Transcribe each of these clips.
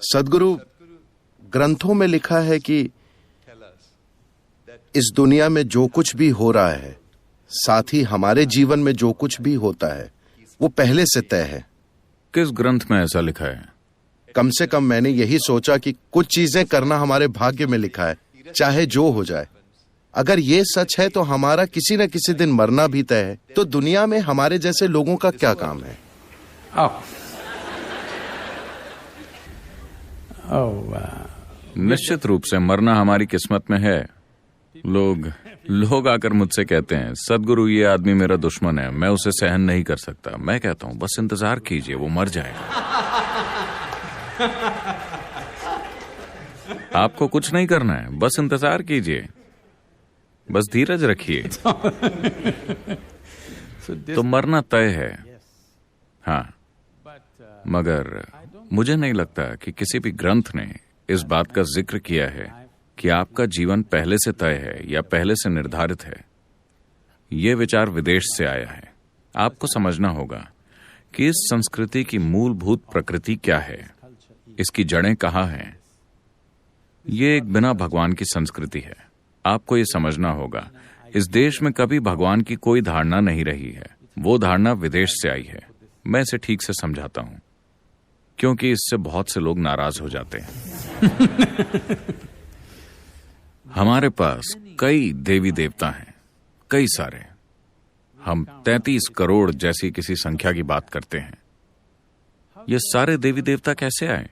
सदगुरु, ग्रंथों में लिखा है कि इस दुनिया में जो कुछ भी हो रहा है, साथ ही हमारे जीवन में जो कुछ भी होता है, वो पहले से तय है। किस ग्रंथ में ऐसा लिखा है? कम से कम मैंने यही सोचा कि कुछ चीजें करना हमारे भाग्य में लिखा है, चाहे जो हो जाए। अगर ये सच है तो हमारा किसी न किसी दिन मरना भी तय है, तो दुनिया में हमारे जैसे लोगों का क्या काम है? निश्चित रूप से मरना हमारी किस्मत में है। लोग आकर मुझसे कहते हैं, सदगुरु ये आदमी मेरा दुश्मन है, मैं उसे सहन नहीं कर सकता। मैं कहता हूं बस इंतजार कीजिए, वो मर जाएगा। आपको कुछ नहीं करना है, बस इंतजार कीजिए, बस धीरज रखिए। तो मरना तय है। हाँ, मगर मुझे नहीं लगता कि किसी भी ग्रंथ ने इस बात का जिक्र किया है कि आपका जीवन पहले से तय है या पहले से निर्धारित है। यह विचार विदेश से आया है। आपको समझना होगा कि इस संस्कृति की मूलभूत प्रकृति क्या है, इसकी जड़ें कहाँ हैं। ये एक बिना भगवान की संस्कृति है। आपको ये समझना होगा, इस देश में कभी भगवान की कोई धारणा नहीं रही है। वो धारणा विदेश से आई है। मैं इसे ठीक से समझाता हूं, क्योंकि इससे बहुत से लोग नाराज हो जाते हैं। हमारे पास कई देवी देवता हैं, कई सारे। हम 33 करोड़ जैसी किसी संख्या की बात करते हैं। ये सारे देवी देवता कैसे आए?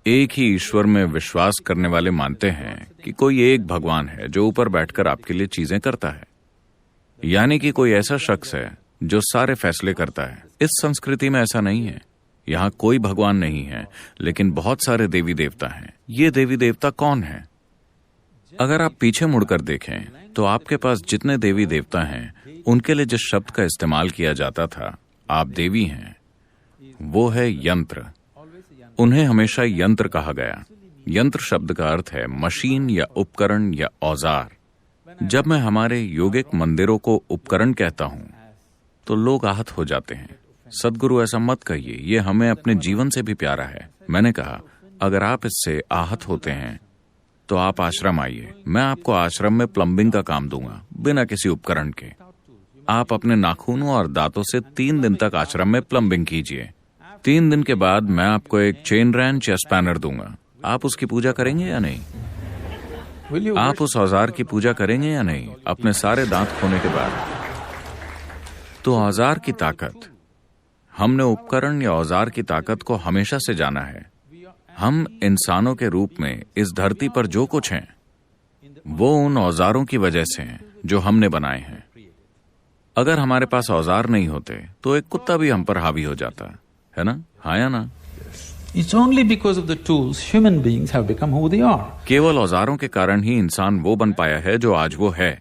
एक ही ईश्वर में विश्वास करने वाले मानते हैं कि कोई एक भगवान है जो ऊपर बैठकर आपके लिए चीजें करता है, यानी कि कोई ऐसा शख्स है जो सारे फैसले करता है। इस संस्कृति में ऐसा नहीं है। यहाँ कोई भगवान नहीं है, लेकिन बहुत सारे देवी देवता हैं। ये देवी देवता कौन है? अगर आप पीछे मुड़कर देखें तो आपके पास जितने देवी देवता हैं, उनके लिए जिस शब्द का इस्तेमाल किया जाता था, आप देवी हैं, वो है यंत्र। उन्हें हमेशा यंत्र कहा गया। यंत्र शब्द का अर्थ है मशीन या उपकरण या औजार। जब मैं हमारे योगिक मंदिरों को उपकरण कहता हूं तो लोग आहत हो जाते हैं। सदगुरु ऐसा मत कहिए, ये हमें अपने जीवन से भी प्यारा है। मैंने कहा, अगर आप इससे आहत होते हैं तो आप आश्रम आइए। मैं आपको आश्रम में प्लम्बिंग का काम दूंगा, बिना किसी उपकरण के। आप अपने नाखूनों और दांतों से 3 दिन तक आश्रम में प्लम्बिंग कीजिए। 3 दिन के बाद मैं आपको एक चेन रेंच या स्पैनर दूंगा। आप उसकी पूजा करेंगे या नहीं? आप उस औजार की पूजा करेंगे या नहीं, अपने सारे दांत खोने के बाद? तो औजार की ताकत, हमने उपकरण या औजार की ताकत को हमेशा से जाना है। हम इंसानों के रूप में इस धरती पर जो कुछ हैं, वो उन औजारों की वजह से हैं जो हमने बनाए हैं। अगर हमारे पास औजार नहीं होते तो एक कुत्ता भी हम पर हावी हो जाता है ना? हाँ या ना? It's only because of the tools human beings have become who they are. केवल औजारों के कारण ही इंसान वो बन पाया है जो आज वो है।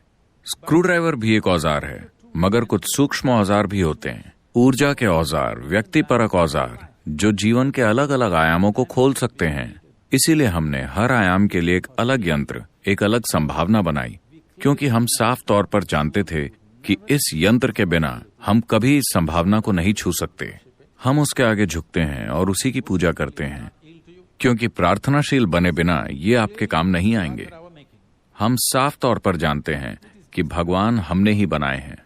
स्क्रू ड्राइवर भी एक औजार है, मगर कुछ सूक्ष्म औजार भी होते हैं। ऊर्जा के औजार, व्यक्तिपरक औजार, जो जीवन के अलग अलग आयामों को खोल सकते हैं। इसीलिए हमने हर आयाम के लिए एक अलग यंत्र, एक अलग संभावना बनाई, क्योंकि हम साफ तौर पर जानते थे कि इस यंत्र के बिना हम कभी इस संभावना को नहीं छू सकते। हम उसके आगे झुकते हैं और उसी की पूजा करते हैं, क्योंकि प्रार्थनाशील बने बिना ये आपके काम नहीं आएंगे। हम साफ तौर पर जानते हैं कि भगवान हमने ही बनाए हैं,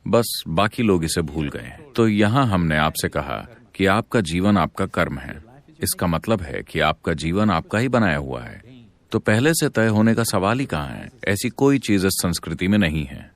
बस बाकी लोग इसे भूल गए। तो यहाँ हमने आपसे कहा कि आपका जीवन आपका कर्म है। इसका मतलब है कि आपका जीवन आपका ही बनाया हुआ है। तो पहले से तय होने का सवाल ही कहाँ है? ऐसी कोई चीज इस संस्कृति में नहीं है।